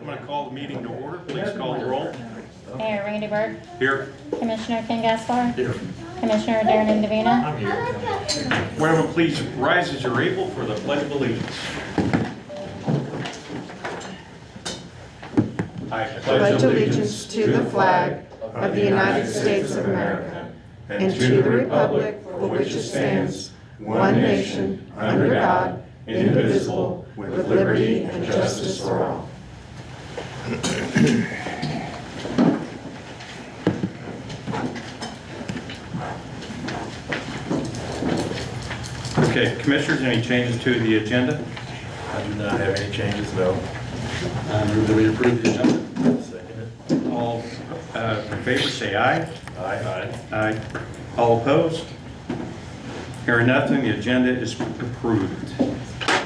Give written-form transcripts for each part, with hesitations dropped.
I'm going to call the meeting to order. Please call the roll. Mayor Randy Burke, Here. Commissioner Ken Gaspar, Here. Commissioner Darren Indovina. Would everyone please rise as you're able for the Pledge of Allegiance. I Pledge allegiance to the flag of the United States of America and to the republic for which it stands, one nation, under God, indivisible, with liberty and justice for all. Okay, Commissioners, any changes to the agenda? I do not have any changes, no. I move that we approve the agenda. Second it. All in favor, say aye. Aye. Aye. All opposed? Hearing nothing, the agenda is approved.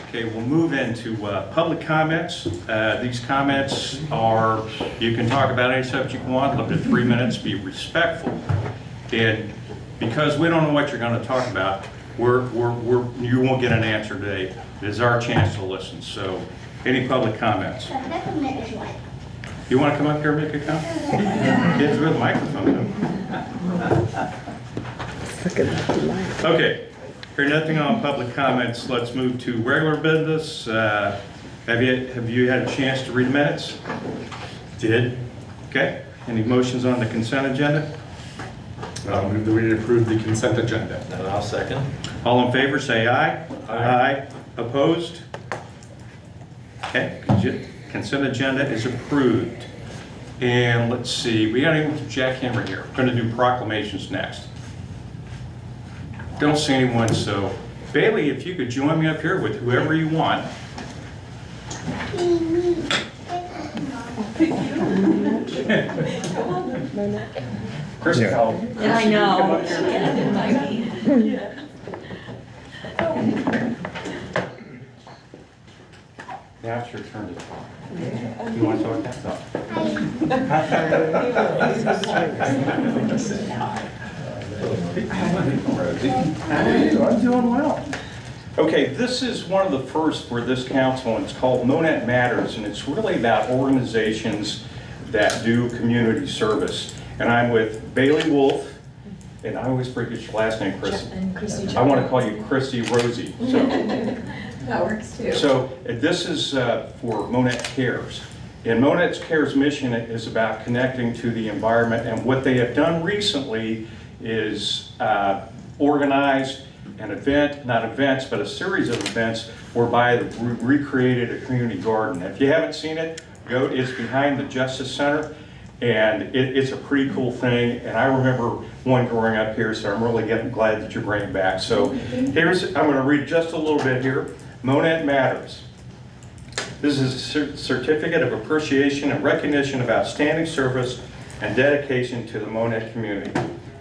Okay, we'll move into public comments. These comments are, you can talk about any subject you want, up to 3 minutes, be respectful. And because we don't know what you're going to talk about, you won't get an answer today. It is our chance to listen. So, any public comments? You want to come up here and make a comment? Get through the microphone. Okay, hearing nothing on public comments, let's move to regular business. Have you had a chance to read the minutes? Did. Okay, any motions on the consent agenda? I'll move that we approve the consent agenda. And I'll second. All in favor, say aye. Aye. Opposed? Okay, consent agenda is approved. And let's see, we got anyone from Jack Henry here. We're going to do proclamations next. Don't see anyone, so Bailey, if you could join me up here with whoever you want. Chris, I know. Yeah, didn't like me. Yeah. now it's your turn to talk. You want to talk I'm doing well. Okay, this is one of the first for this council, and it's called Monett Matters, and it's really about organizations that do community service. And I'm with Bailey Wolf, and I always forget your last name, Chris. And Christy. I want to call you Christy Rosie. So, That works too. so this is for Monett Cares. And Monett Cares' mission is about connecting to the environment, and what they have done recently is organized an event, not events, but a series of events whereby they recreated a community garden. If you haven't seen it, go. It's behind the Justice Center, and it's a pretty cool thing. And I remember one growing up here, so I'm really glad that you're bringing it back. So I'm going to read just a little bit here. Monett Matters. This is a certificate of appreciation and recognition of outstanding service and dedication to the Monett community.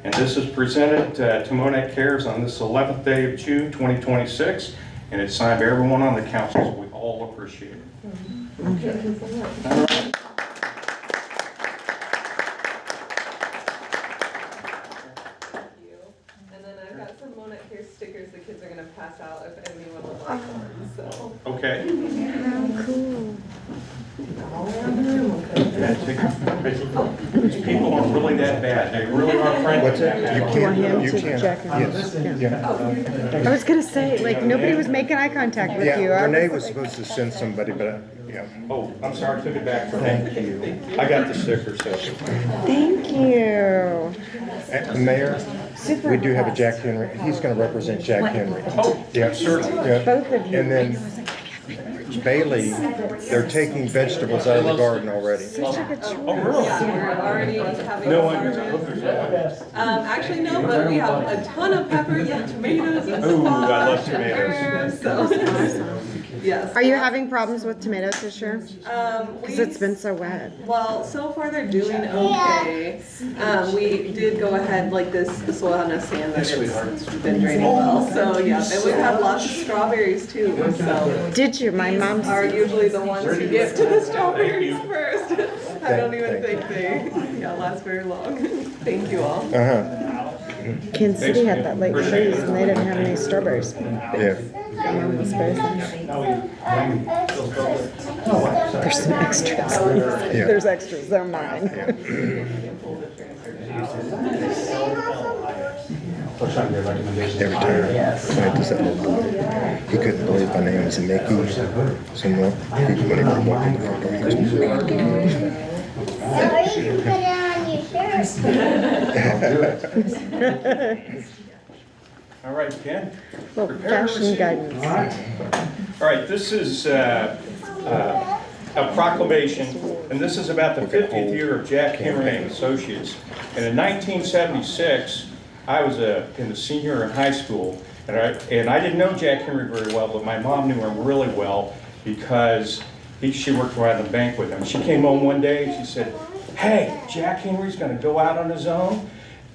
And this is presented to Monett Cares on this 11th day of June 2026, and it's signed by everyone on the council, so we all appreciate it. All right. And then I've got some Monett Care stickers the kids are going to pass out if anyone would like one. So. Okay. How cool. These people aren't really that bad. They really are friendly. What's it? You Do you want him You to can. check him? Yes. Yeah. I was gonna say, like, nobody was making eye contact with you. Yeah, I Renee was was supposed to send somebody, but, yeah. Oh, I'm sorry, I took it back from Thank you. you. I got the sticker, so. Thank you. Mayor, Super we do have a impressed. Jack Henry. He's going to represent Jack Henry. Oh, Yeah, certainly. yeah. Both of you. And then Bailey, they're taking vegetables out of the garden already. Such a good choice. Oh, really? Yeah, we're already having. No one. Actually, no, but we have a ton of peppers and tomatoes and Ooh, I love squash and tomatoes. herbs. So, yes. Are you having problems with tomatoes this year? Because it's been so wet. Well, so far they're doing okay. We did go ahead, like the soil had enough sand that it's been draining well. So yeah, and we've had lots of strawberries too. So Did you? My mom's. are usually the ones who get to the strawberries first. I don't even think they last very long. Thank you all. Kansas City had that late freeze and they didn't have any strawberries. Yeah. My mom was frozen. There's some extras. There's extras, they're mine. Every time when I just said, he couldn't believe my name was Mickey. So no, when he would walk in the front door, he goes, Or you can put it on your shirt. All right, Ken? Well, Prepare to fashion receive. guidance. All right, this is a proclamation, and this is about the 50th year of Jack Henry and Associates. And in 1976, I was in the senior in high school, and I didn't know Jack Henry very well, but my mom knew him really well because she worked around the bank with him. She came home one day and she said, "Hey, Jack Henry's going to go out on his own.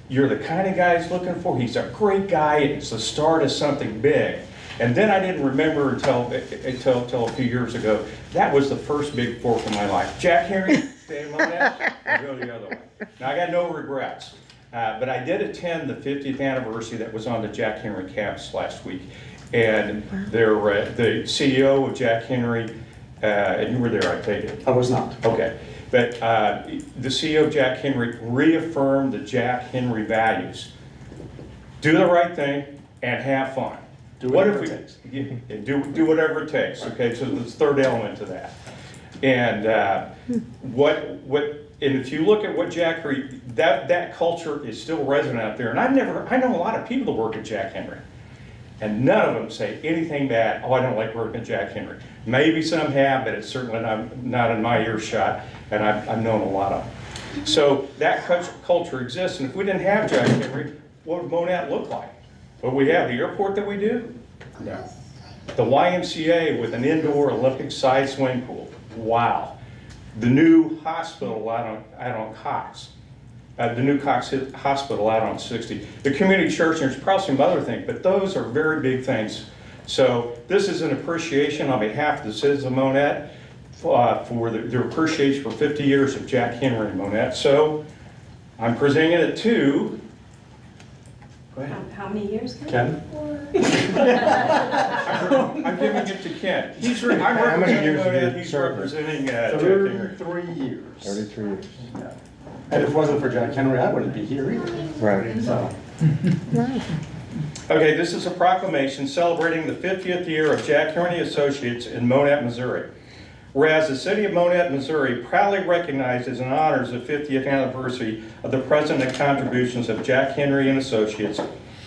You're the kind of guy he's looking for. He's a great guy, and it's the start of something big." And then I didn't remember until a few years ago, that was the first big fork in my life. Jack Henry, stay in Monett, and go the other way. Now, I got no regrets, but I did attend the 50th anniversary that was on the Jack Henry campus last week. And the CEO of Jack Henry, and you were there, I take it? I was not. Okay. But the CEO of Jack Henry reaffirmed the Jack Henry values. Do the right thing and have fun. Do whatever it takes. Do whatever it takes, okay? So there's a third element to that. And and if you look at what Jack Henry, that culture is still resonant out there. And I know a lot of people that work at Jack Henry. And none of them say anything bad, "Oh, I don't like working at Jack Henry." Maybe some have, but it's certainly not in my earshot, and I've known a lot of them. So that culture exists, and if we didn't have Jack Henry, what would Monett look like? Would we have the airport that we do? No. The YMCA with an indoor Olympic-sized swimming pool. Wow. The new hospital out on Cox. The new Cox Hospital out on 60. The community church, and there's probably some other things, but those are very big things. So this is an appreciation on behalf of the citizens of Monett for their appreciation for 50 years of Jack Henry and Monett. So I'm presenting it to, go ahead. How many years? Ken? I'm giving it to Ken. I'm How many representing years have you Monett, he's served? representing Jack Henry. 33 years. 33 years. And if it wasn't for Jack Henry, I wouldn't be here either. Right. So, Okay, this is a proclamation celebrating the 50th year of Jack Henry Associates in Monett, Missouri. Whereas the city of Monett, Missouri proudly recognizes and honors the 50th anniversary of the president contributions of Jack Henry and Associates,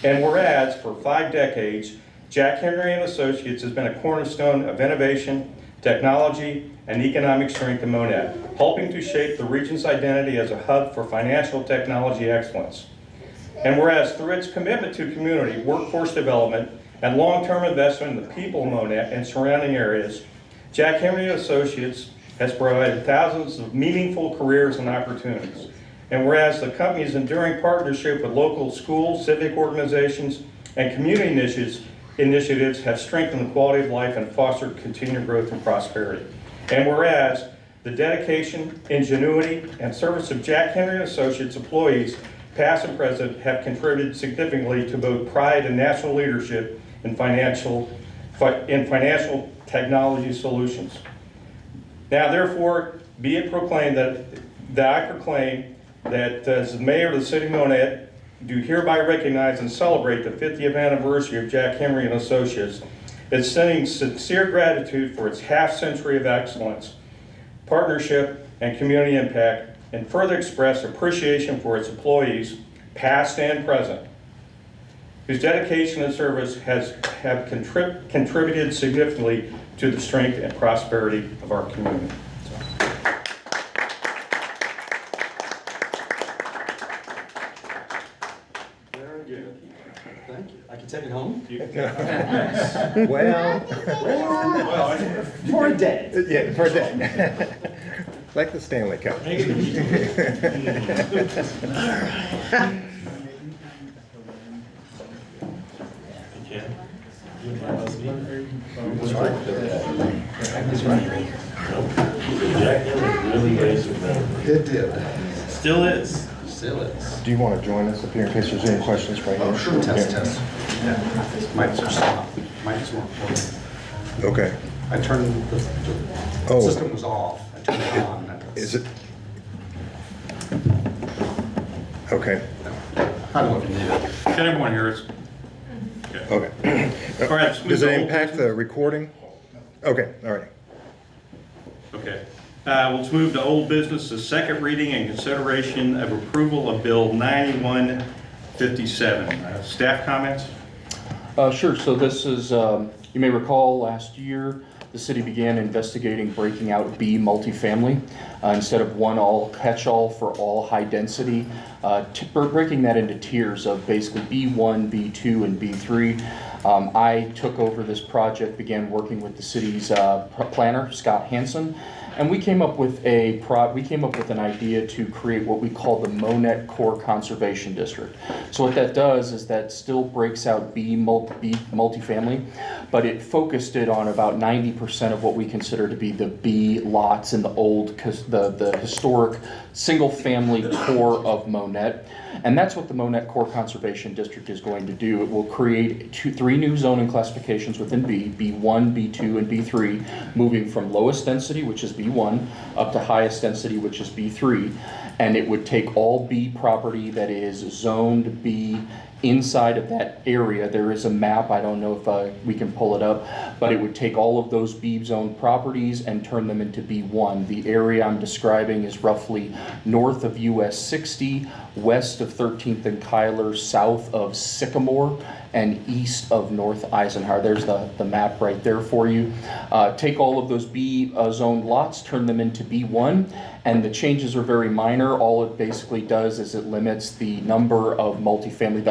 and whereas for 5 decades, Jack Henry and Associates has been a cornerstone of innovation, technology, and economic strength in Monett, helping to shape the region's identity as a hub for financial technology excellence. And whereas through its commitment to community, workforce development, and long-term investment in the people of Monett and surrounding areas, Jack Henry Associates has provided thousands of meaningful careers and opportunities. And whereas the company's enduring partnership with local schools, civic organizations, and community initiatives have strengthened the quality of life and fostered continued growth and prosperity. And whereas the dedication, ingenuity, and service of Jack Henry Associates employees, past and present, have contributed significantly to both pride and national leadership in financial technology solutions. Now, therefore, be it proclaimed that I proclaim that as the mayor of the city of Monett, do hereby recognize and celebrate the 50th anniversary of Jack Henry and Associates, extending sincere gratitude for its half-century of excellence, partnership, and community impact, and further express appreciation for its employees, past and present, whose dedication and service have contributed significantly to the strength and prosperity of our community. very good. Thank you. I can take it home? Well, For a day. yeah, for a day. Like the Stanley Cup. It did. Still is. Still is. Do you want to join us up here in case there's any questions right here? Oh, sure. Test, Yeah. test. Might as well. Might as well. Okay. I turned, the Oh. system was off. I turned it on. Is it? Okay, I don't know if you need it. Can everyone hear us? okay. All right, let's move Does to it old impact business. the recording? Okay, all right. Okay. Let's move to old business, the second reading and consideration of approval of Bill 9157. Staff comments? Sure. So this is, you may recall last year, the city began investigating breaking out B multifamily instead of one all catch-all for all high density, breaking that into tiers of basically B1, B2, and B3. I took over this project, began working with the city's planner, Scott Hansen, and we came up with an idea to create what we call the Monett Core Conservation District. So what that does is that still breaks out B multifamily, but it focused it on about 90% of what we consider to be the B lots in the old, the historic single-family core of Monett. And that's what the Monett Core Conservation District is going to do. It will create three new zoning classifications within B, B1, B2, and B3, moving from lowest density, which is B1, up to highest density, which is B3. And it would take all B property that is zoned B inside of that area. There is a map, I don't know if we can pull it up, but it would take all of those B zone properties and turn them into B1. The area I'm describing is roughly north of US 60, west of 13th and Kyler, south of Sycamore, and east of North Eisenhower. There's the map right there for you. Take all of those B zoned lots, turn them into B1, and the changes are very minor. All it basically does is it limits the number of multifamily,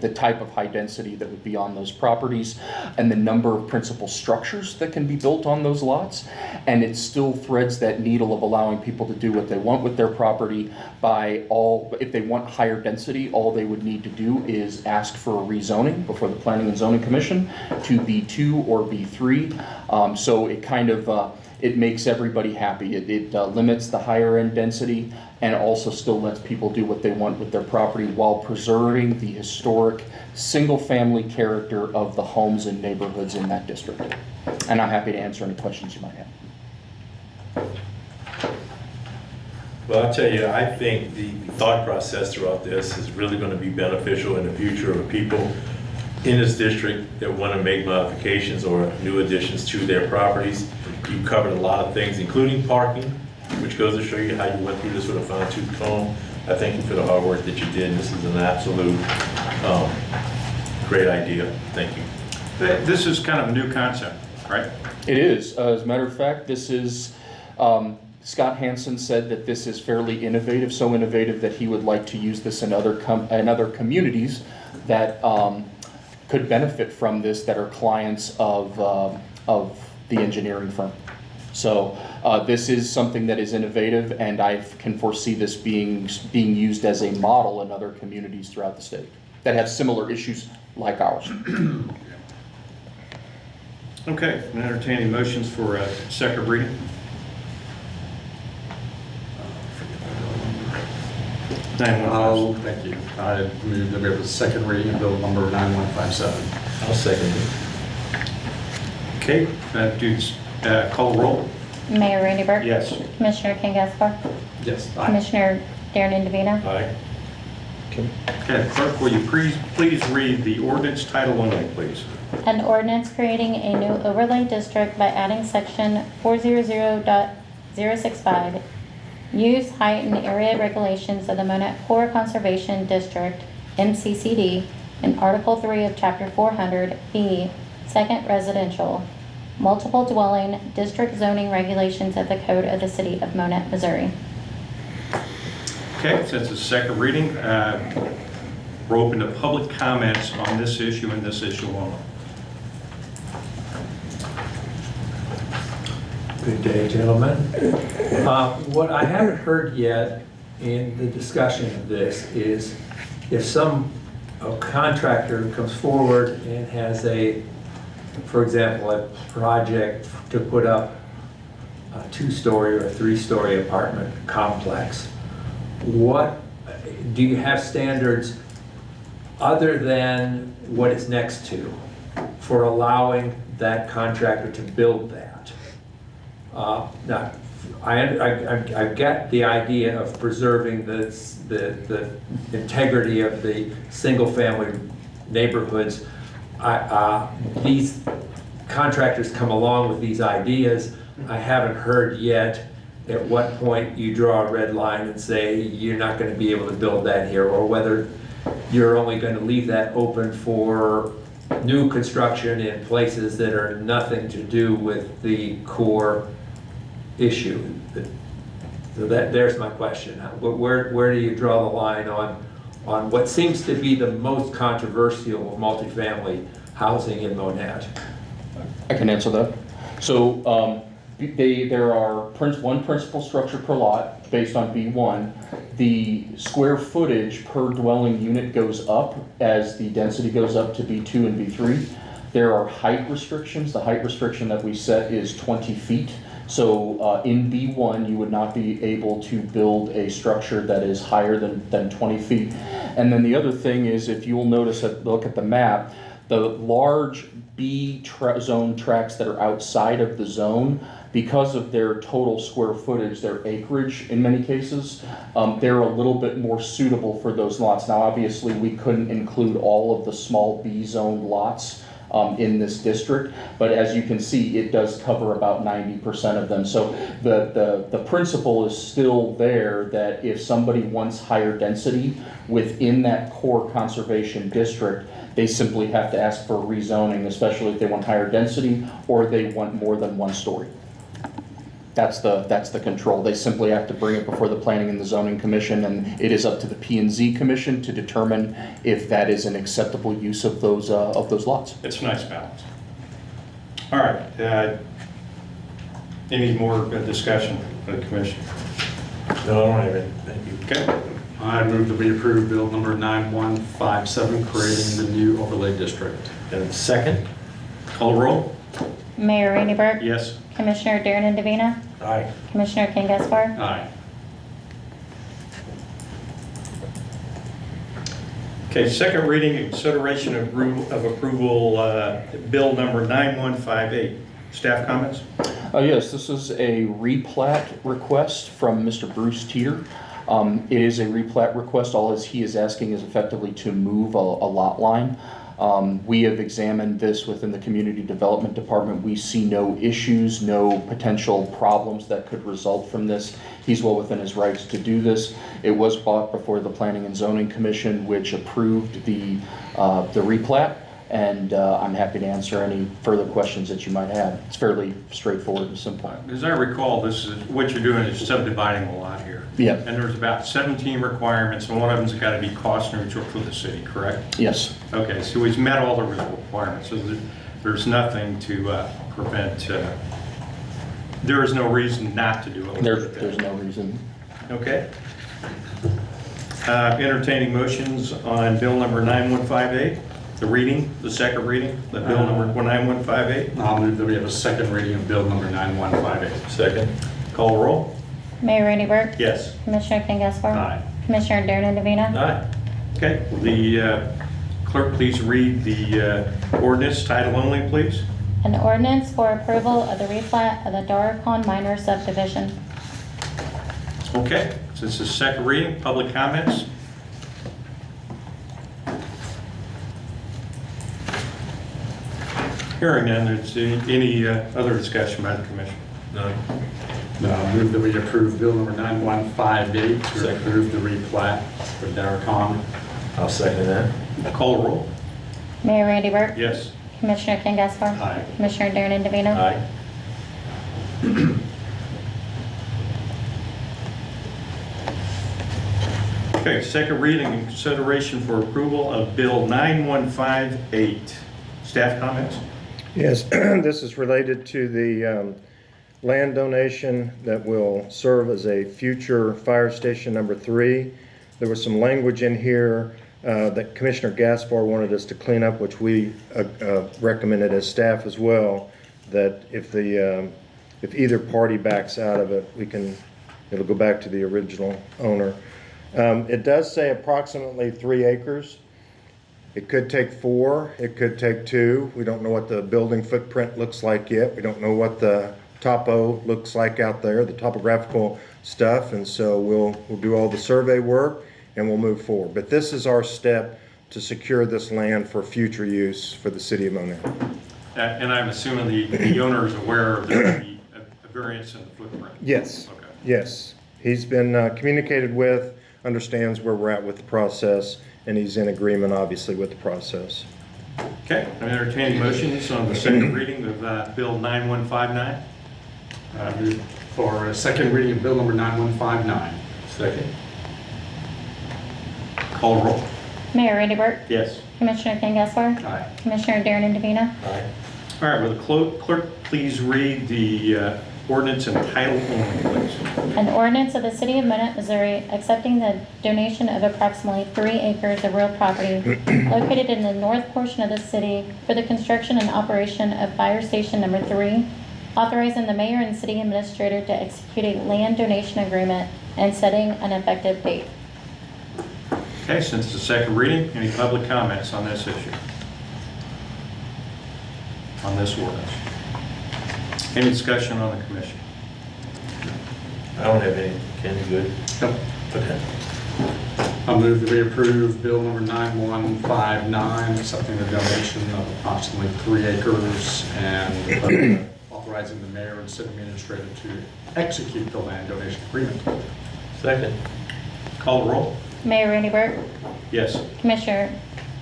the type of high density that would be on those properties, and the number of principal structures that can be built on those lots. And it still threads that needle of allowing people to do what they want with their property if they want higher density, all they would need to do is ask for a rezoning before the Planning and Zoning Commission to B2 or B3. So it kind of, it makes everybody happy. It limits the higher end density and also still lets people do what they want with their property while preserving the historic single family character of the homes and neighborhoods in that district. And I'm happy to answer any questions you might have. Well, I'll tell you, I think the thought process throughout this is really going to be beneficial in the future of people in this district that want to make modifications or new additions to their properties. You covered a lot of things, including parking, which goes to show you how you went through this with a fine-tooth comb. I thank you for the hard work that you did. This is an absolute great idea. Thank you. This is kind of a new concept, right? It is. As a matter of fact, this is, Scott Hansen said that this is fairly innovative, so innovative that he would like to use this in other communities that could benefit from this, that are clients of the engineering firm. So this is something that is innovative, and I can foresee this being used as a model in other communities throughout the state that have similar issues like ours. Okay, I'm entertaining motions for a second reading. Thank you. I move that we have a second reading of bill number 9157. I'll second it. Okay, call the roll. Mayor Randy Burke. Yes. Commissioner Ken Gaspar. Yes. Commissioner Darren Indovina. Aye. Okay, clerk, will you please read the ordinance title only, please? An ordinance creating a new overlay district by adding section 400.065, use, height, and area regulations of the Monett Core Conservation District, MCCD, in Article 3 of Chapter 400B, Second Residential, Multiple Dwelling District Zoning Regulations of the Code of the City of Monett, Missouri. Okay, since it's second reading, we're open to public comments on this issue and this issue only. Good day, gentlemen. What I haven't heard yet in the discussion of this is if some contractor comes forward and has for example, a project to put up a 2-story or a 3-story apartment complex, what do you have standards other than what it's next to for allowing that contractor to build that? Now, I've got the idea of preserving the integrity of the single-family neighborhoods. These contractors come along with these ideas. I haven't heard yet at what point you draw a red line and say you're not going to be able to build that here, or whether you're only going to leave that open for new construction in places that are nothing to do with the core issue. So there's my question. Where do you draw the line on what seems to be the most controversial of multifamily housing in Monett? I can answer that. So there are one principal structure per lot based on B1. The square footage per dwelling unit goes up as the density goes up to B2 and B3. There are height restrictions. The height restriction that we set is 20 feet. So in B1, you would not be able to build a structure that is higher than 20 feet. And then the other thing is, if you will notice, look at the map, the large B zone tracts that are outside of the zone, because of their total square footage, their acreage in many cases, they're a little bit more suitable for those lots. Now, obviously, we couldn't include all of the small B zone lots in this district, but as you can see, it does cover about 90% of them. So the principle is still there that if somebody wants higher density within that core conservation district, they simply have to ask for rezoning, especially if they want higher density or they want more than one story. That's the control. They simply have to bring it before the Planning and the Zoning Commission, and it is up to the P&Z Commission to determine if that is an acceptable use of those lots. It's a nice balance. All right. Any more discussion by the commission? No, I don't have it. Thank you. Okay. I move that we approve bill number 9157, creating the new overlay district. And second? Call the roll. Mayor Randy Burke. Yes. Commissioner Darren Davina. Aye. Commissioner Ken Gaspar. Aye. Okay, second reading and consideration of approval, bill number 9158. Staff comments? Yes, this is a replat request from Mr. Bruce Teeter. It is a replat request. All he is asking is effectively to move a lot line. We have examined this within the Community Development Department. We see no issues, no potential problems that could result from this. He's well within his rights to do this. It was brought before the Planning and Zoning Commission, which approved the replat, and I'm happy to answer any further questions that you might have. It's fairly straightforward and simple. As I recall, this is what you're doing is subdividing a lot here. Yeah. And there's about 17 requirements, and one of them's got to be cost neutral for the city, correct? Yes. Okay, so he's met all the requirements, so there's nothing to prevent, there is no reason not to do it. There's no reason. Okay. Entertaining motions on bill number 9158, the second reading, the bill number 9158. I'll move that we have a second reading of bill number 9158. Second? Call the roll. Mayor Randy Burke. Yes. Commissioner Ken Gaspar. Aye. Commissioner Darren Davina. Aye. Okay, will the clerk please read the ordinance title only, please? An ordinance for approval of the replat of the Daracon Minor subdivision. Okay, since it's second reading, public comments? Hearing none, there's any other discussion by the commission? None. No, I'll move that we approve bill number 9158 to approve the replat for Daracon. I'll second that. Call the roll. Mayor Randy Burke. Yes. Commissioner Ken Gaspar. Aye. Commissioner Darren Davina. Aye. Okay, second reading and consideration for approval of bill 9158. Staff comments? Yes, this is related to the land donation that will serve as a future fire station number 3. There was some language in here that Commissioner Gaspar wanted us to clean up, which we recommended as staff as well, that if either party backs out of it, it'll go back to the original owner. It does say approximately 3 acres. It could take 4, it could take 2. We don't know what the building footprint looks like yet. We don't know what the topo looks like out there, the topographical stuff, and so we'll do all the survey work and we'll move forward. But this is our step to secure this land for future use for the city of Monett. And I'm assuming the owner is aware of the variance in the footprint? Yes. Okay. Yes. He's been communicated with, understands where we're at with the process, and he's in agreement, obviously, with the process. Okay, I'm entertaining motions on the second reading of Bill 9159. Move for a second reading of bill number 9159. Second. Call the roll. Mayor Randy Burke, Yes. Commissioner Ken Gessler, Aye. Commissioner Darren Indovina, Aye. All right, will the clerk please read the ordinance in title only, please? an ordinance of the City of Monett, Missouri, accepting the donation of approximately 3 acres of real property located in the north portion of the city for the construction and operation of Fire Station Number 3, authorizing the mayor and city administrator to execute a land donation agreement and setting an effective date. Okay, since the second reading, any public comments on this issue? On this ordinance? Any discussion on the commission? I don't have any. Ken, you good? Nope. Okay. I'll move that we approve bill number 9159, accepting the donation of approximately 3 acres and authorizing the mayor and city administrator to execute the land donation agreement. Second. Call the roll. Mayor Randy Burke, Yes. Commissioner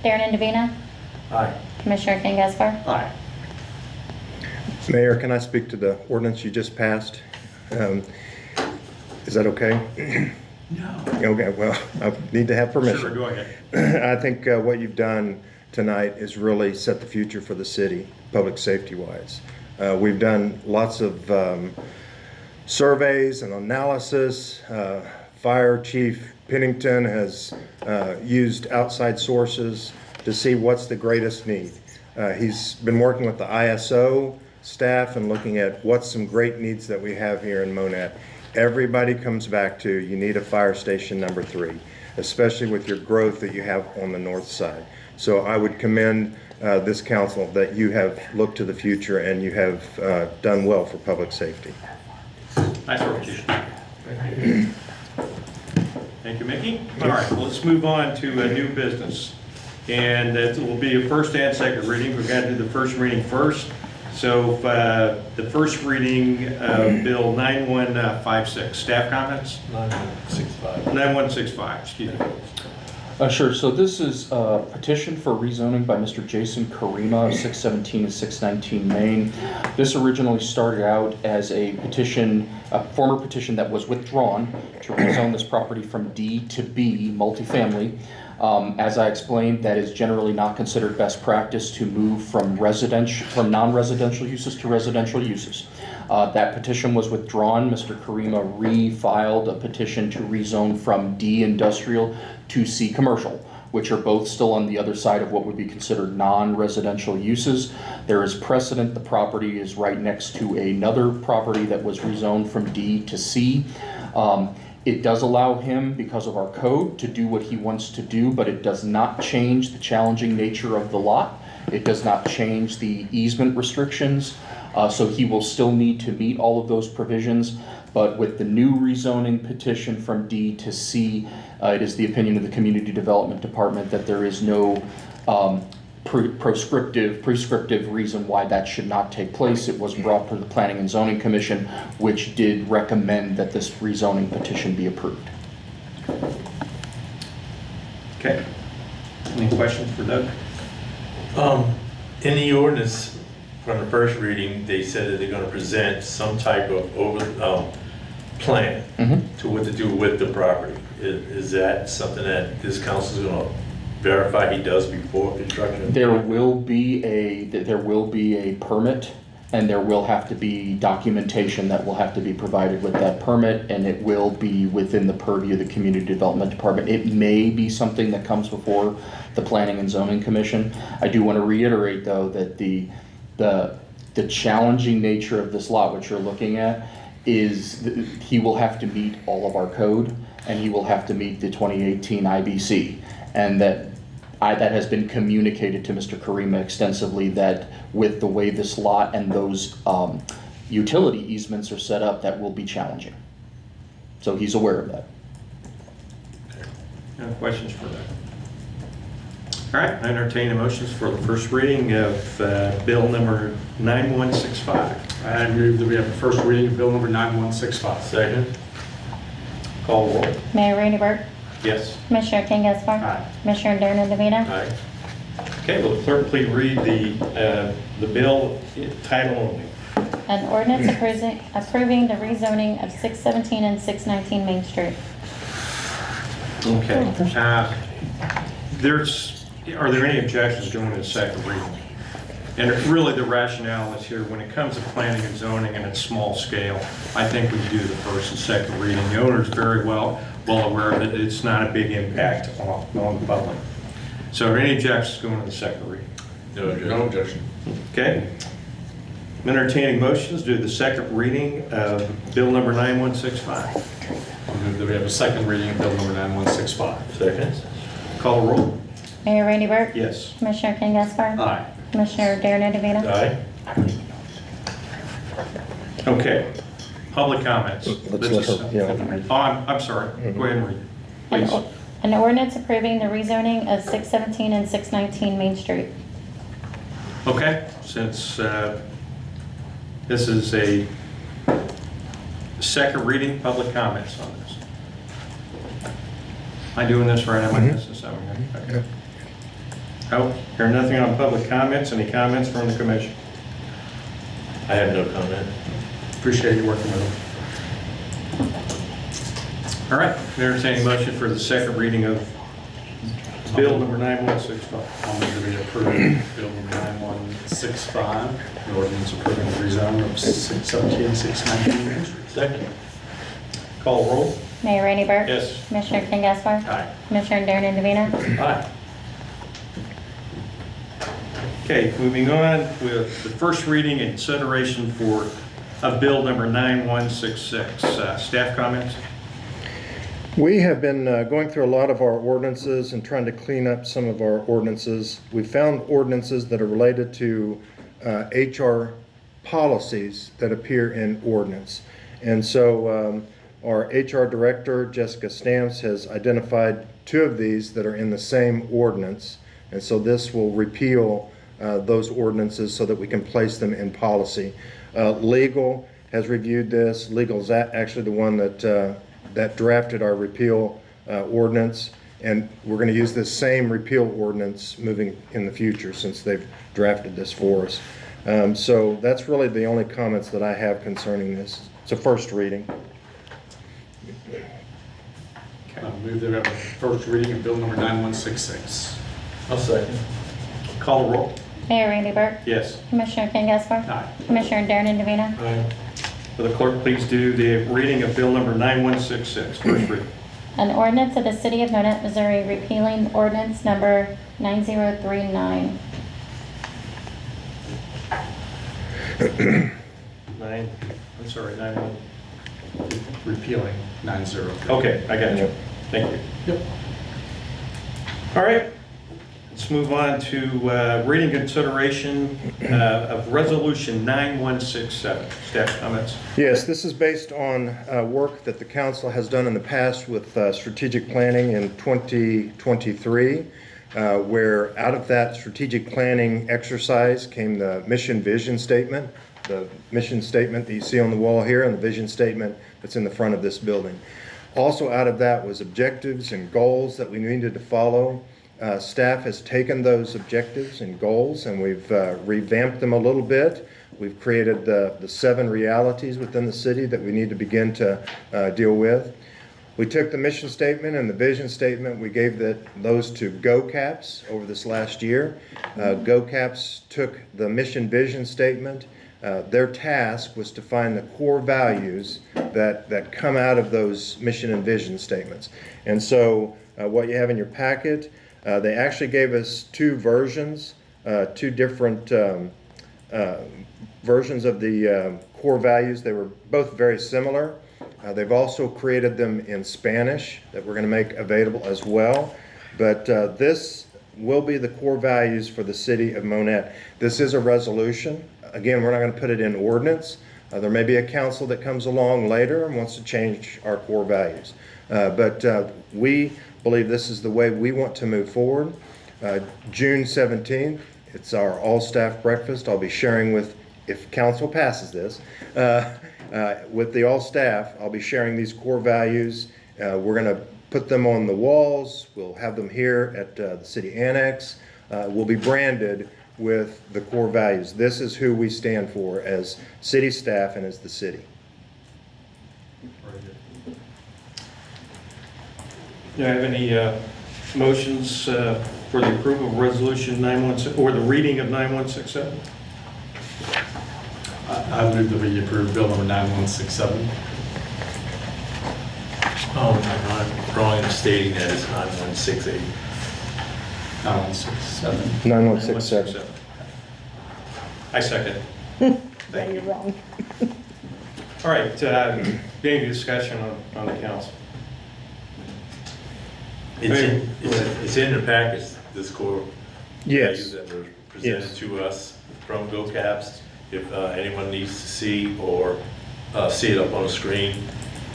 Darren Indovina, Aye. Commissioner Ken Gessler. Aye. Mayor, can I speak to the ordinance you just passed? Is that okay? No. Okay, well, I need to have permission. Sure, go ahead. I think what you've done tonight is really set the future for the city, public safety-wise. We've done lots of surveys and analysis. Fire Chief Pennington has used outside sources to see what's the greatest need. He's been working with the ISO staff and looking at what's some great needs that we have here in Monett. Everybody comes back to, you need a fire station number 3, especially with your growth that you have on the north side. So I would commend this council that you have looked to the future and you have done well for public safety. Nice work, Chief. Thank you, Mickey. All right, well, let's move on to new business. And it will be a first and second reading. We're going to do the first reading first. So the first reading of Bill 9156. Staff comments? 9165. 9165, excuse me. Sure. So this is a petition for rezoning by Mr. Jason Karima of 617 and 619 Main. This originally started out as a petition, a former petition that was withdrawn to rezone this property from D to B multifamily. As I explained, that is generally not considered best practice to move from non-residential uses to residential uses. That petition was withdrawn. Mr. Karima refiled a petition to rezone from D industrial to C commercial, which are both still on the other side of what would be considered non-residential uses. There is precedent. The property is right next to another property that was rezoned from D to C. It does allow him, because of our code, to do what he wants to do, but it does not change the challenging nature of the lot. It does not change the easement restrictions, so he will still need to meet all of those provisions. But with the new rezoning petition from D to C, it is the opinion of the Community Development Department that there is no prescriptive reason why that should not take place. It was brought to the Planning and Zoning Commission, which did recommend that this rezoning petition be approved. Okay. Any questions for Doug? In the ordinance from the first reading, they said that they're going to present some type of plan to what to do with the property. Is that something that this council is going to verify he does before construction? There will be a permit, and there will have to be documentation that will have to be provided with that permit, and it will be within the purview of the Community Development Department. It may be something that comes before the Planning and Zoning Commission. I do want to reiterate, though, that the challenging nature of this lot, which you're looking at, is he will have to meet all of our code, and he will have to meet the 2018 IBC, and that has been communicated to Mr. Karima extensively, that with the way this lot and those utility easements are set up that will be challenging. So he's aware of that. No questions for that? All right, I entertain the motions for the first reading of bill number 9165. I move that we have the first reading of bill number 9165. Second. Call the roll. Mayor Rainey Burke, Yes. Commissioner King Gaspar, Aye. Commissioner Darren DeVito, Aye. Okay, will the clerk please read the bill title only? an ordinance approving the rezoning of 617 and 619 Main Street. Okay. Are there any objections going to the second reading? And really the rationale is here, when it comes to planning and zoning and it's small scale, I think we do the first and second reading. The owner's very well aware that it's not a big impact on the public. So are there any objections going to the second reading? No objection. Okay. I'm entertaining motions to do the second reading of bill number 9165. I move that we have a second reading of bill number 9165. Second. Call the roll. Mayor Rainey Burke, Yes. Commissioner King Gaspar, Aye. Commissioner Darren DeVito. Aye. Okay. Public comments. Let's let her, yeah. Oh, I'm sorry. Go ahead and read, please. An ordinance approving the rezoning of 617 and 619 Main Street. Okay, since this is a second reading, public comments on this. Am I doing this right? Am I missing something? Okay. Oh, hearing nothing on public comments. Any comments from the commission? I have no comment. Appreciate you working with them. All right, entertaining motion for the second reading of bill number 9165. I'll move that we approve bill number 9165, an ordinance approving the rezone of 617 and 619 Main Street. Second. Call roll. Mayor Rainey Burke, Yes. Commissioner King Gaspar, Aye. Commissioner Darren DeVito. Aye. Okay, moving on with the first reading and consideration of bill number 9166. Staff comments? We have been going through a lot of our ordinances and trying to clean up some of our ordinances. We found ordinances that are related to HR policies that appear in ordinance. And so our HR director, Jessica Stamps, has identified 2 of these that are in the same ordinance. And so this will repeal those ordinances so that we can place them in policy. Legal has reviewed this. Legal is actually the one that drafted our repeal ordinance, and we're going to use this same repeal ordinance moving in the future since they've drafted this for us. So that's really the only comments that I have concerning this. It's a first reading. I'll move that we have the first reading of bill number 9166. I'll second. Call the roll. Mayor Rainey Burke, Yes. Commissioner King Gaspar, Aye. Commissioner Darren DeVito. Aye. Will the clerk please do the reading of bill number 9166, first reading? An ordinance of the City of Monett, Missouri repealing ordinance number 9039. 91. Repealing 90. Okay, I got you. Thank you. Yep. All right, let's move on to reading consideration of resolution 9167. Staff comments? Yes, this is based on work that the council has done in the past with strategic planning in 2023, where out of that strategic planning exercise came the mission vision statement, the mission statement that you see on the wall here, and the vision statement that's in the front of this building. Also out of that was objectives and goals that we needed to follow. Staff has taken those objectives and goals and we've revamped them a little bit. We've created the 7 realities within the city that we need to begin to deal with. We took the mission statement and the vision statement, we gave those to GoCaps over this last year. GoCaps took the mission vision statement. Their task was to find the core values that come out of those mission and vision statements. And so what you have in your packet, they actually gave us 2 versions, 2 different versions of the core values. They were both very similar. They've also created them in Spanish that we're going to make available as well. But this will be the core values for the city of Monett. This is a resolution. Again, we're not going to put it in ordinance, There may be a council that comes along later and wants to change our core values. But we believe this is the way we want to move forward. June 17th, it's our all-staff breakfast. I'll be sharing with, if council passes this, with the all-staff, I'll be sharing these core values. We're going to put them on the walls. We'll have them here at the city annex. We'll be branded with the core values. This is who we stand for as city staff and as the city. Do I have any motions for the approval of resolution 916, or the reading of 9167? I move that we approve bill number 9167. I'm wrong in stating that it's 9168. 9167. 9167. I second. Yeah, you're wrong. All right, any discussion on the council? It's in the package, this core Yes. values that were presented Yes. to us from Go Caps. If anyone needs to see or see it up on the screen,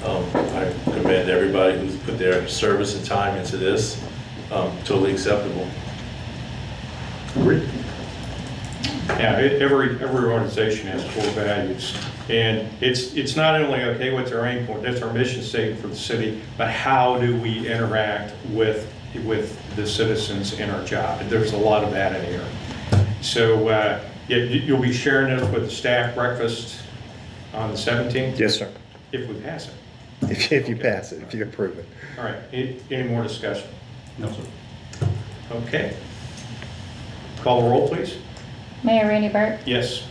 I commend everybody who's put their service and time into this. Totally acceptable. Agreed. Yeah, every organization has core values. And it's not only, okay, what's our aim point, that's our mission statement for the city, but how do we interact with the citizens in our job? And there's a lot of that in here. So you'll be sharing this with the staff breakfast on the 17th? Yes, sir. If we pass it. If you pass it, if you approve it. All right, any more discussion? No, sir. Okay. Call the roll, please. Mayor Randy Burt, Yes.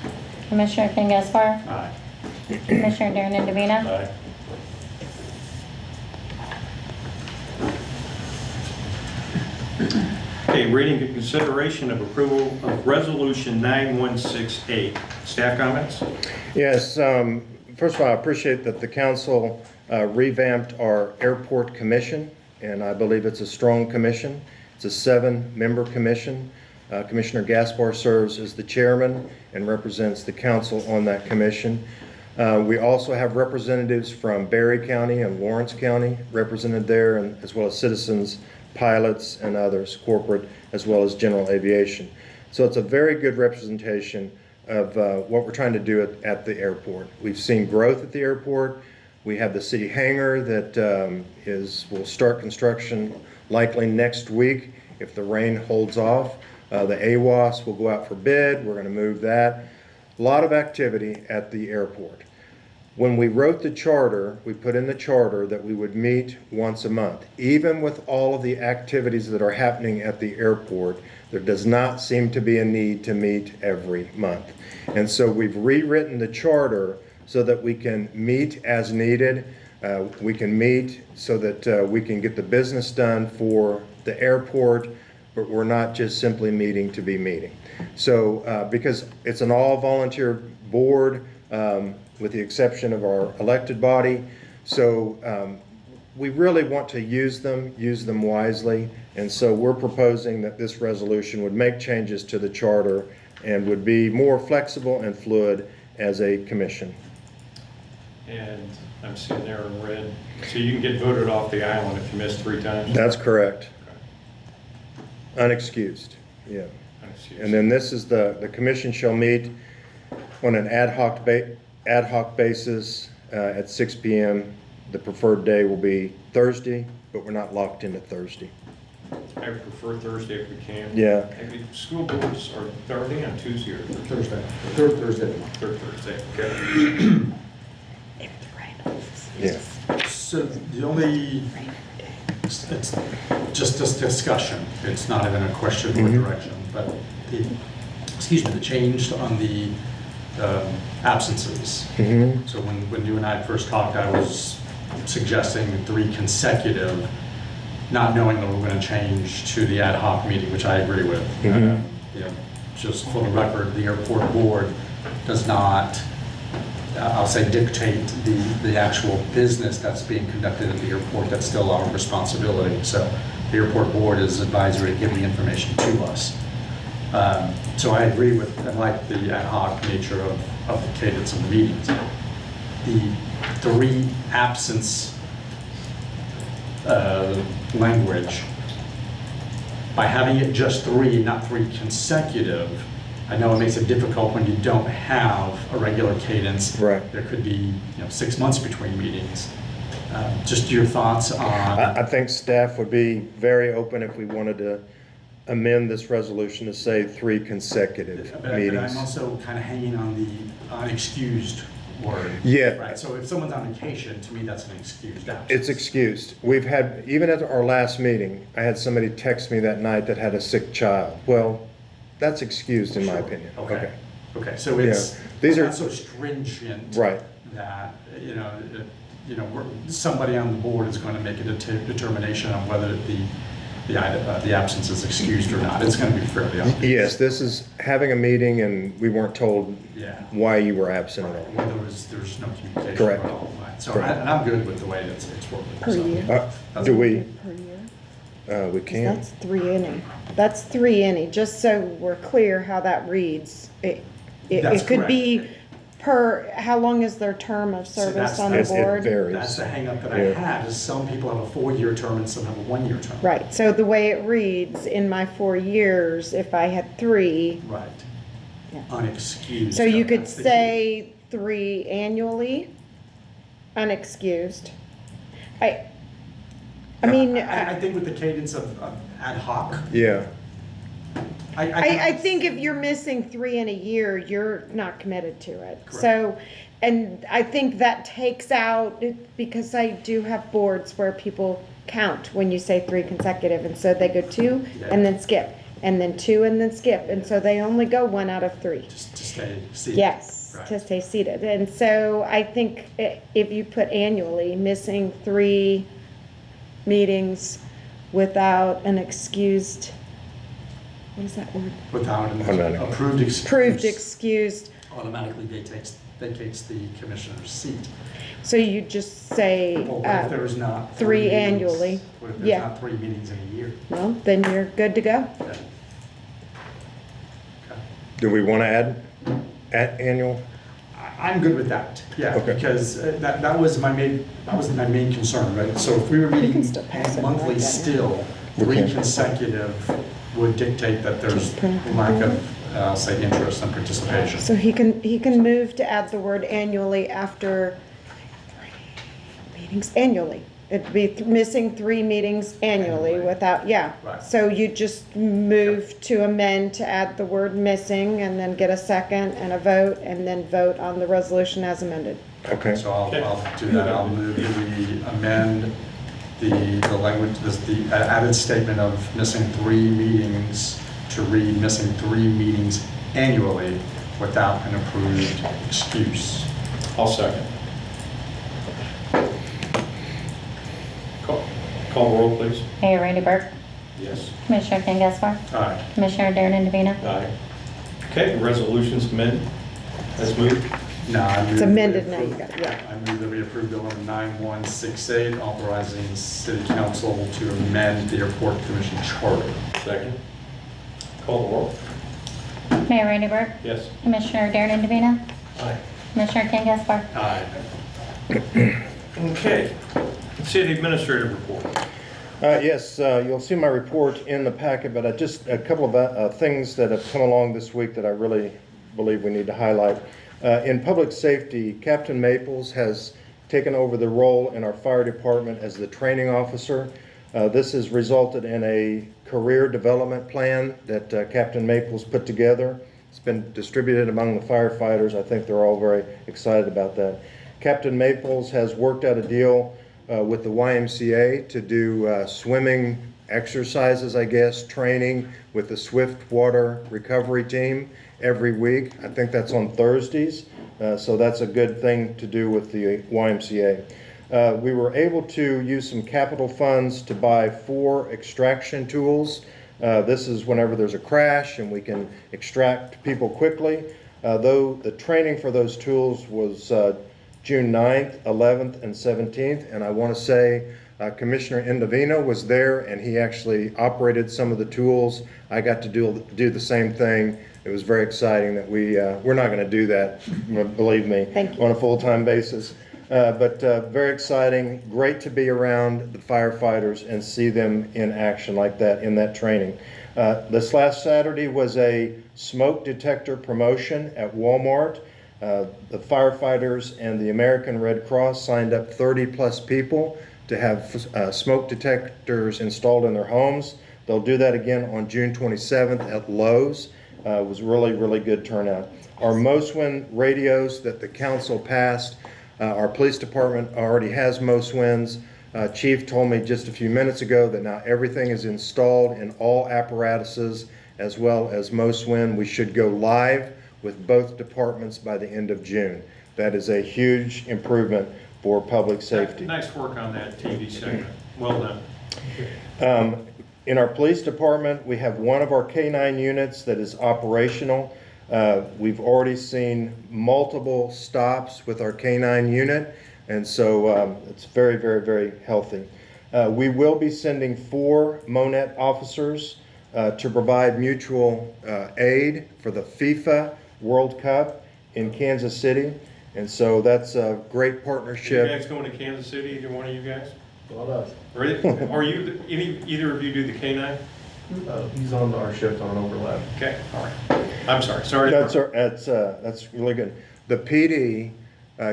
Commissioner Ken Gaspar, Aye. Commissioner Darren Indovina, Aye. Okay, reading and consideration of approval of resolution 9168. Staff comments? Yes, first of all, I appreciate that the council revamped our airport commission, and I believe it's a strong commission. It's a 7-member commission. Commissioner Gaspar serves as the chairman and represents the council on that commission. We also have representatives from Berry County and Lawrence County represented there, and as well as citizens, pilots, and others, corporate, as well as general aviation. So it's a very good representation of what we're trying to do at the airport. We've seen growth at the airport. We have the city hangar that will start construction likely next week if the rain holds off. The AWAS will go out for bid. We're going to move that. A lot of activity at the airport. When we wrote the charter, we put in the charter that we would meet once a month. Even with all of the activities that are happening at the airport, there does not seem to be a need to meet every month. And so we've rewritten the charter so that we can meet as needed. We can meet so that we can get the business done for the airport, but we're not just simply meeting to be meeting. So because it's an all-volunteer board, with the exception of our elected body, so we really want to use them wisely, and so we're proposing that this resolution would make changes to the charter and would be more flexible and fluid as a commission. And I'm sitting there in red. So you can get voted off the island if you miss 3 times? That's correct. Unexcused, yeah. And then this is the commission shall meet on an ad hoc basis at 6 p.m. The preferred day will be Thursday, but we're not locked into Thursday. I would prefer Thursday if we can. Yeah. Maybe school boards are they on Tuesday or Thursday. Third Thursday. Third Thursday, okay. Yeah. So the only, it's just this discussion, it's not even a question or direction, but the change on the absences. So when you and I first talked, I was suggesting 3 consecutive, not knowing that we're going to change to the ad hoc meeting, which I agree with. Just for the record, the airport board does not, I'll say, dictate the actual business that's being conducted at the airport. That's still our responsibility. So the airport board is advisory to give the information to us. So I agree with and like the ad hoc nature of the cadence of the meetings. the three absence language, by having it just three, not three consecutive, I know it makes it difficult when you don't have a regular cadence. Right. There could be, 6 months between meetings. Just your thoughts on. I think staff would be very open if we wanted to amend this resolution to say 3 consecutive But meetings. I'm also kind of hanging on the unexcused word. Yeah. Right, so if someone's on vacation, to me, that's an excused absence. It's excused. We've had, even at our last meeting, I had somebody text me that night that had a sick child. Well, that's excused in my opinion. Okay, so it's These are- not so stringent. Right. That, somebody on the board is going to make a determination on whether the absence is excused or not. It's going to be fairly obvious. Yes, this is having a meeting and we weren't told Yeah. why you were absent at all. Well, there's no communication Correct. at all. So, Correct. and I'm good with the way it's working. Per so year. that's- Do we, Per year? we can. That's 3 any. That's 3 any, just so we're clear how that reads. That's It could correct. be per, how long is their term of So service that's- on the It board? varies. That's the hang up that I Yeah. had, is some people have a 4-year term and some have a 1-year term. Right, so the way it reads, in my 4 years, if I had 3, Right. Yeah. Unexcused. so you could That's the key. say 3 annually, unexcused. I mean, I think with the cadence of ad hoc, Yeah, I think if you're missing 3 in a year, you're not committed to it. Correct. So, and I think that takes out, because I do have boards where people count when you say 3 consecutive, and so they go 2 and then skip, and then 2 and then skip, and so they only go 1 out of 3. just to stay seated. Yes, Right. to stay seated. And so I think if you put annually, missing 3 meetings without an excused, what is that word? Without an Automatically. approved excuse. Approved excused. Automatically vacates the commissioner's seat. So you just say, Well, what if there's not 3 meetings? annually? What if there's Yeah. not 3 meetings in a year? well, then you're good to go. Okay. Okay. do we want to add annual? I'm good with that, yeah, Okay. because that was my main concern, right? So if we were can meeting still pass it monthly like that. still, We 3 can. consecutive would dictate that there's Just print it lack out. of, say, interest and participation. So he can move to add the word annually after 3 meetings annually. It'd be missing 3 meetings annually Annually. without, yeah. Right. So you just move to amend to add the word missing and then get a second and a vote and then vote on the resolution as amended. Okay, So I'll do that, I'll move that we amend the language, the added statement of missing 3 meetings to read missing 3 meetings annually without an approved excuse. I'll second. Call the roll, please. Mayor Randy Burke, Yes. Commissioner Ken Gaspar, Aye. Commissioner Darren Indovina, Aye. Okay, resolution's amended. Let's move. No, I move It's that we amended now, approve- you got it, yeah. I move that we approve Bill number 9168, authorizing the city council to amend the airport commission charter. Second. Call the roll. Mayor Randy Burke, Yes. Commissioner Darren Indovina, Aye. Commissioner Ken Gaspar. Aye. Okay. City administrative report. yes, you'll see my report in the packet, but just a couple of things that have come along this week that I really believe we need to highlight. In public safety, Captain Maples has taken over the role in our fire department as the training officer. This has resulted in a career development plan that Captain Maples put together. It's been distributed among the firefighters. I think they're all very excited about that. Captain Maples has worked out a deal with the YMCA to do swimming exercises, I guess, training with the Swift Water Recovery Team every week. I think that's on Thursdays, so that's a good thing to do with the YMCA. We were able to use some capital funds to buy 4 extraction tools. This is whenever there's a crash and we can extract people quickly. Though the training for those tools was June 9th, 11th, and 17th. And I want to say Commissioner Indovino was there, and he actually operated some of the tools. I got to do the same thing. It was very exciting that we're not going to do that, believe me, on a full-time basis. But very exciting, great to be around the firefighters and see them in action like that in that training. This last Saturday was a smoke detector promotion at Walmart. The firefighters and the American Red Cross signed up 30-plus people to have smoke detectors installed in their homes. They'll do that again on June 27th at Lowe's. It was really, really good turnout. Our MOSWIN radios that the council passed, our police department already has MOSWINs. Chief told me just a few minutes ago that now everything is installed in all apparatuses as well as MOSWIN. We should go live with both departments by the end of June. That is a huge improvement for public safety. Nice work on that TV segment. Well done. In our police department, we have one of our K-9 units that is operational. We've already seen multiple stops with our K-9 unit, and so it's very, very, very healthy. We will be sending 4 Monett officers to provide mutual aid for the FIFA World Cup in Kansas City, and so that's a great partnership. You guys going to Kansas City, either one of you guys? Well done. Really? Are you, either of you do the K-9? He's on our shift on overlap. Okay, all right. I'm sorry. That's really good. The PD,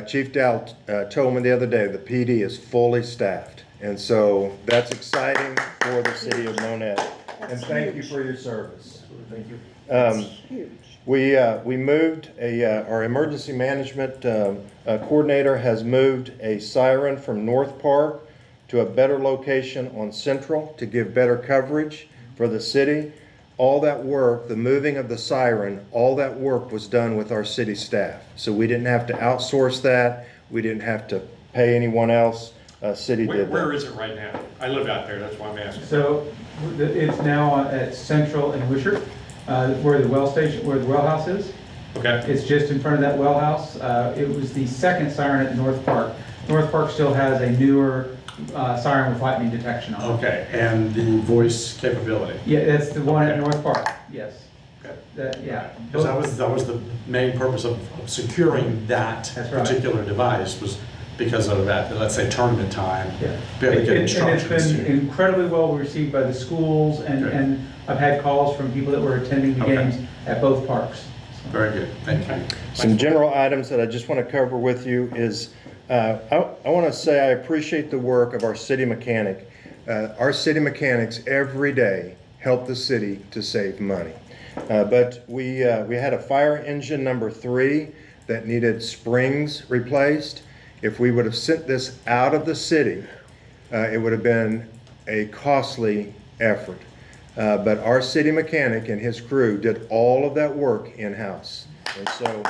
Chief Dow told me the other day, the PD is fully staffed. And so that's exciting for the city of Monett. And thank you for your service. Thank you. We moved our emergency management coordinator has moved a siren from North Park to a better location on Central to give better coverage for the city. All that work, the moving of the siren, all that work was done with our city staff. So we didn't have to outsource that. We didn't have to pay anyone else. City did that. Where is it right now? I live out there, that's why I'm asking. So it's now at Central and Wishart, where the well house is. Okay. It's just in front of that well house. It was the second siren at North Park. North Park still has a newer siren with lightning detection on it. Okay, and the voice capability. Yeah, that's the one at North Park, yes. Yeah. Because that was the main purpose of securing that That's right. particular device, was because of that, let's say tournament time. Yeah. Be able to get And it's instructions. been incredibly well received by the schools, and I've had calls from people that were attending the Okay. games at both parks. So. Very good, thank you. Some general items that I just want to cover with you is, I want to say I appreciate the work of our city mechanic. Our city mechanics every day help the city to save money. But we had a fire engine number 3 that needed springs replaced. If we would have sent this out of the city, it would have been a costly effort. But our city mechanic and his crew did all of that work in-house. And so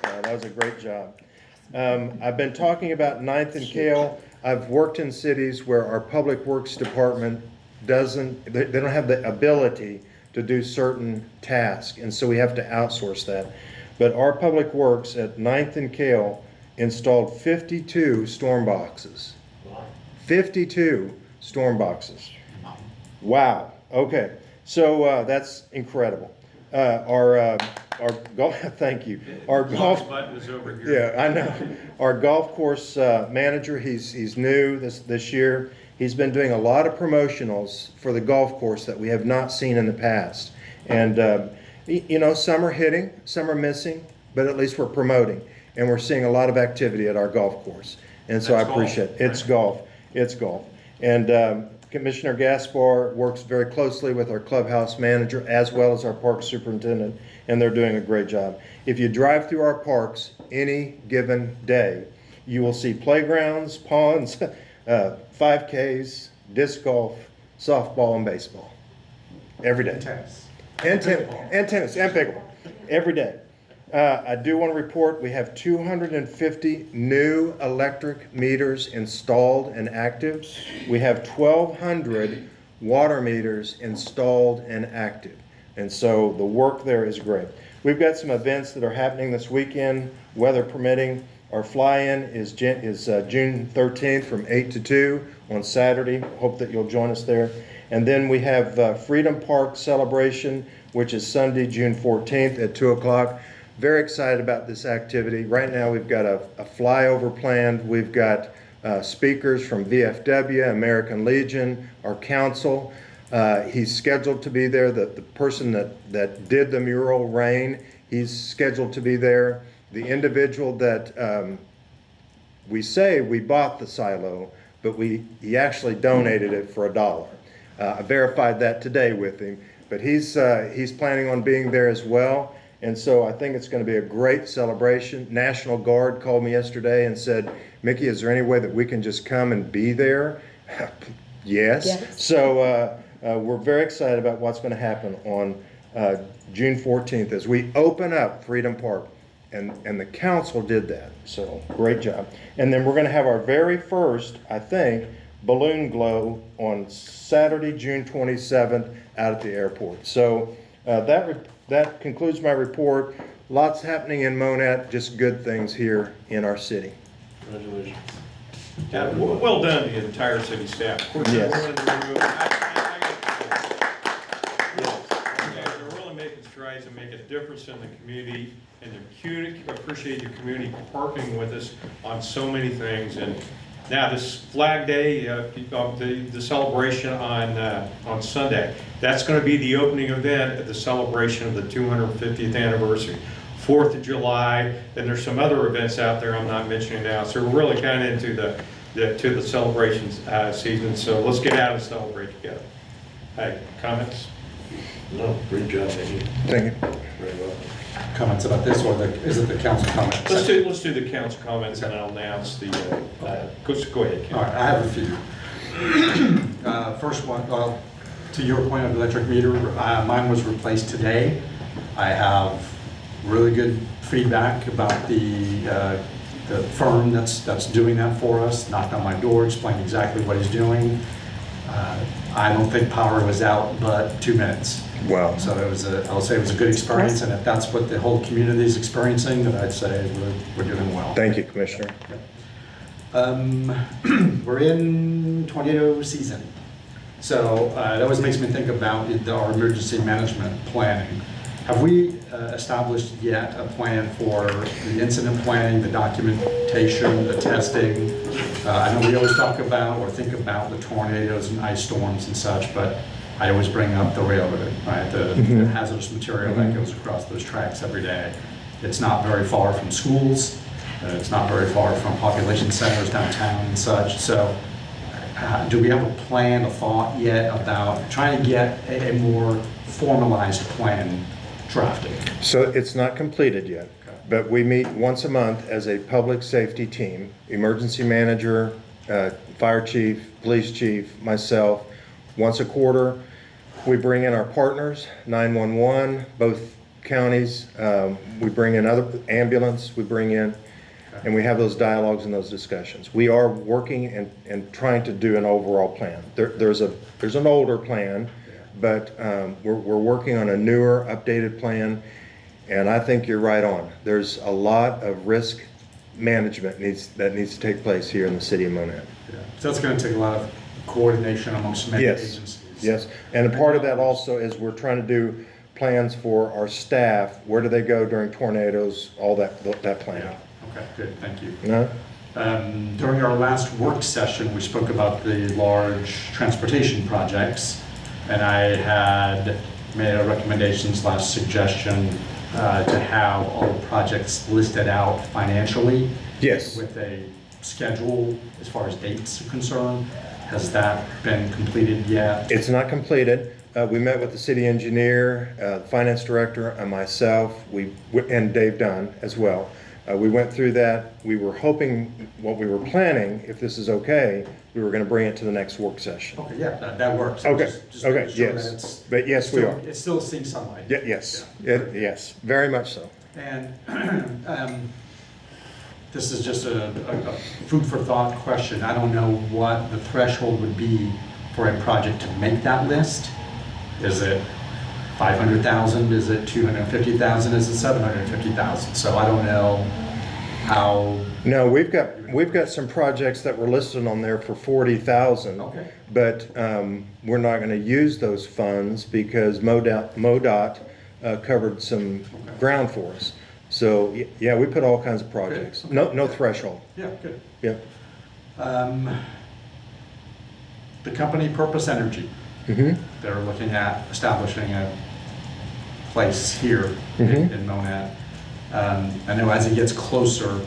that was a great job. I've been talking about 9th and Kale. I've worked in cities where our public works department they don't have the ability to do certain tasks, and so we have to outsource that. But our public works at 9th and Kale installed 52 storm boxes. 52 storm boxes. Wow. Okay. So that's incredible. Our golf. Thank you. Our golf button is over here. Yeah, I know. Our golf course manager. He's new this year. He's been doing a lot of promotionals for the golf course that we have not seen in the past. And you know, some are hitting, some are missing, but at least we're promoting, and we're seeing a lot of activity at our golf course. And so I appreciate it. It's golf. It's golf. And Commissioner Gaspar works very closely with our clubhouse manager as well as our park superintendent, and they're doing a great job. If you drive through our parks any given day, you will see playgrounds, ponds, 5Ks, disc golf, softball, and baseball. Every day. And tennis, and pickleball. Every day. I do want to report we have 250 new electric meters installed and active. We have 1,200 water meters installed and active. And so the work there is great. We've got some events that are happening this weekend, weather permitting. Our fly-in is June 13th from 8 to 2 on Saturday. Hope that you'll join us there. And then we have Freedom Park celebration, which is Sunday, June 14th at 2 o'clock. Very excited about this activity. Right now we've got a flyover planned. We've got speakers from VFW, American Legion, our council. He's scheduled to be there. The person that did the mural, Rain, he's scheduled to be there. The individual that we say we bought the silo, but he actually donated it for $1. I verified that today with him, but he's planning on being there as well. And so I think it's going to be a great celebration. National Guard called me yesterday and said, Mickey, is there any way that we can just come and be there? Yes. So we're very excited about what's going to happen on June 14th as we open up Freedom Park. And the council did that, so great job. And then we're going to have our very first, I think, balloon glow on Saturday, June 27th out at the airport. So that concludes my report. Lots happening in Monett, just good things here in our city. Congratulations. Yeah, well done to the entire city staff. Of course, Yes. everyone in the room. They're really making strides and making a difference in the community, and the community, appreciate your community partnering with us on so many things. And now this Flag Day, the celebration on Sunday, that's going to be the opening event at the celebration of the 250th anniversary. 4th of July, and there's some other events out there I'm not mentioning now. So we're really kind of into the celebrations season. So let's get out and celebrate together. Hey, comments? No, great job, Mickey. Thank you. Very well. Comments about this, or is it the council comment? Let's do the council comments, and I'll announce the. Go ahead, Ken. All right, I have a few. First one, to your point of electric meter, mine was replaced today. I have really good feedback about the firm that's doing that for us. Knocked on my door, explained exactly what he's doing. I don't think power was out but 2 minutes. Wow. So I'll say it was a good experience, and if that's what the whole community is experiencing, then I'd say we're doing well. Thank you, Commissioner. We're in tornado season. So it always makes me think about our emergency management planning. Have we established yet a plan for the incident planning, the documentation, the testing? I know we always talk about or think about the tornadoes and ice storms and such, but I always bring up the railroad, right? The hazardous material that goes across those tracks every day. It's not very far from schools. It's not very far from population centers downtown and such. So do we have a plan, a thought yet about trying to get a more formalized plan drafted? So it's not completed yet, but we meet once a month as a public safety team, emergency manager, fire chief, police chief, myself. Once a quarter, we bring in our partners, 911, both counties. We bring in other ambulance, we bring in, and we have those dialogues and those discussions. We are working and trying to do an overall plan. There's an older plan, but we're working on a newer, updated plan, and I think you're right on. There's a lot of risk management that needs to take place here in the city of Monett. Yeah. So that's going to take a lot of coordination amongst many agencies. Yes, and a part of that also is we're trying to do plans for our staff. Where do they go during tornadoes? All that planning. Yeah. Okay, good, thank you. No? During our last work session, we spoke about the large transportation projects, and I had made a recommendation / suggestion to have all the projects listed out financially. Yes. With a schedule as far as dates are concerned. Has that been completed yet? It's not completed. We met with the city engineer, the finance director, and myself, and Dave Dunn as well. We went through that. We were hoping, what we were planning, if this is okay, we were going to bring it to the next work session. Okay, yeah, that works. Okay, Just okay, making sure yes. that it's But yes, we are. It's still seeing sunlight. Yes, Yeah. yes, very much so. And this is just a food for thought question. I don't know what the threshold would be for a project to make that list. Is it 500,000? Is it 250,000? Is it 750,000? So I don't know how No, we've got some projects that were listed on there for 40,000. Okay. But we're not going to use those funds because MoDOT covered some ground for us. So yeah, we put all kinds of projects. Okay. No threshold. Yeah, good. Yeah. The company Purpose Energy, they're looking at establishing a place here in Monett. I know as it gets closer,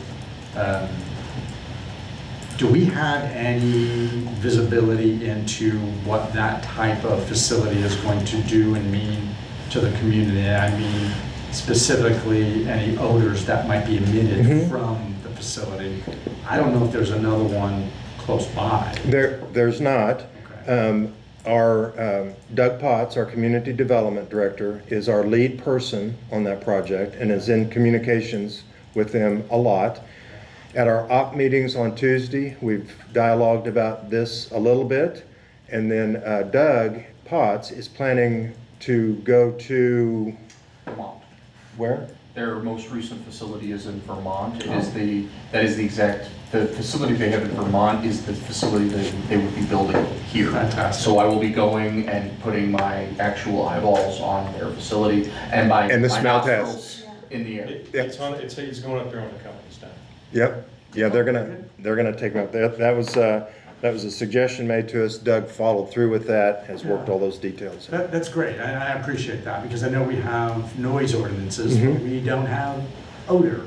do we have any visibility into what that type of facility is going to do and mean to the community? I mean, specifically any odors that might be emitted from the facility. I don't know if there's another one close by. There's not. Okay. Our Doug Potts, our community development director, is our lead person on that project and is in communications with them a lot. At our op meetings on Tuesday, we've dialogued about this a little bit, and then Doug Potts is planning to go to Vermont. where? Their most recent facility is in Vermont. That is the facility they have in Vermont is the facility that they would be building here. Fantastic. So I will be going and putting my actual eyeballs on their facility and my And the my smell nostrils in the air. It's going up there on the company's time. Yep. Yeah, they're gonna take them up. That was a suggestion made to us. Doug followed through with that, has worked all those details. That's great. I appreciate that because I know we have noise ordinances, but we don't have odor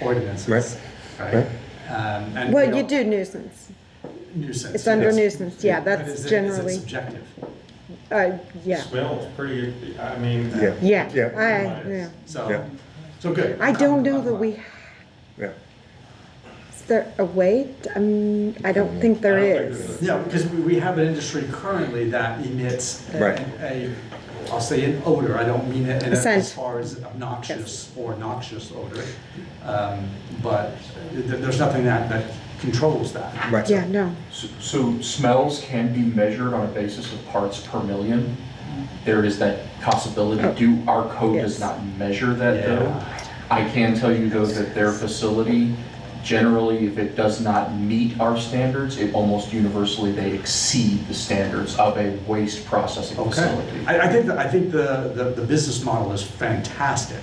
ordinances. Right. And Well, we you don't- do nuisance. Nuisance. It's under yes. nuisance, yeah, But that's is it generally, subjective? yeah, Smells pretty, I mean. Yeah. yeah, Yeah. yeah. So, so good. I don't know that we, Yeah. is there a way? I don't think there is. Yeah, because we have an industry currently that emits Right. I'll say an odor, I don't mean it in A scent. as far as obnoxious or noxious odor. But there's nothing that controls that. Right. Yeah, no. So smells can be measured on a basis of parts per million. There is that possibility. Our code does Yes. not measure that though. Yeah. I can tell you though that their facility, generally, if it does not meet our standards, it almost universally, they exceed the standards of a waste processing Okay. facility. I think the business model is fantastic.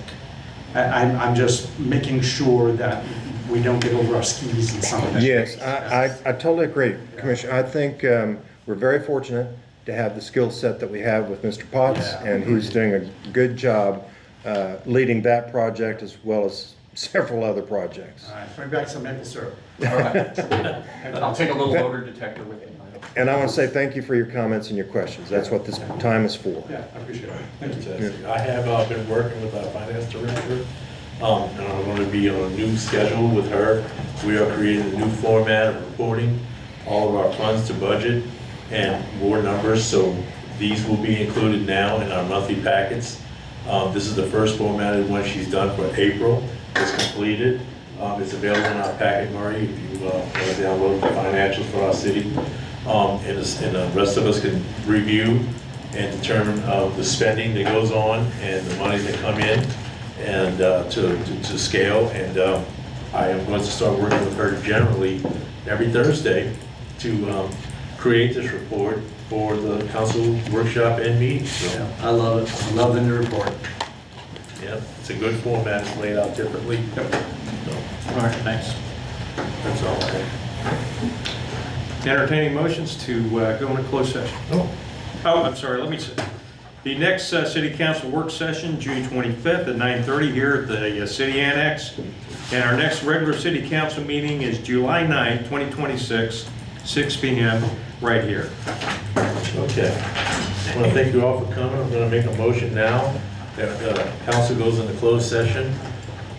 I'm just making sure that we don't get over our skis in some of that. Yes, I totally agree, Commissioner. I think we're very fortunate to have the skill set that we have with Mr. Potts, Yeah. and he's doing a good job leading that project as well as several other projects. All right, bring back some maple syrup. All right. I'll take a little odor detector with me. And I want to say thank you for your comments and your questions. That's what this time is for. Yeah, I appreciate it. Thank you. Fantastic. I have been working with our finance director, and I'm going to be on a new schedule with her. We are creating a new format of reporting all of our funds to budget and more numbers, so these will be included now in our monthly packets. This is the first formatted one she's done for April. It's completed. It's available in our packet, Murray, if you want to download the financials for our city. And the rest of us can review and determine the spending that goes on and the monies that come in and to scale. And I am going to start working with her generally every Thursday to create this report for the council workshop and meeting. So, Yeah, I love it. I love the new report. yeah, it's a good format. It's laid out differently. So, All right, thanks. that's all I have. Entertaining motions to go into closed session. Oh, I'm sorry, let me say. The next city council work session, June 25th at 9:30 here at the city annex. And our next regular city council meeting is July 9th, 2026, 6 p.m. right here. Okay. I want to thank you all for coming. I'm going to make a motion now that council goes into closed session.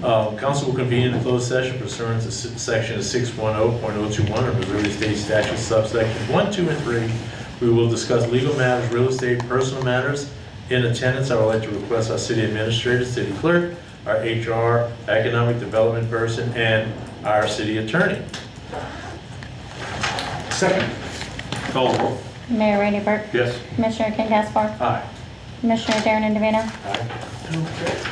Council will convene in a closed session pursuant to section 610.021 of the real estate statute subsections 1, 2, and 3. We will discuss legal matters, real estate, personal matters. In attendance, I would like to request our city administrator, city clerk, our HR, economic development person, and our city attorney. Second. Call the roll. Mayor Randy Burke. Yes. Commissioner Ken Caspar. Aye. Commissioner Darren Indovino. Aye. Okay.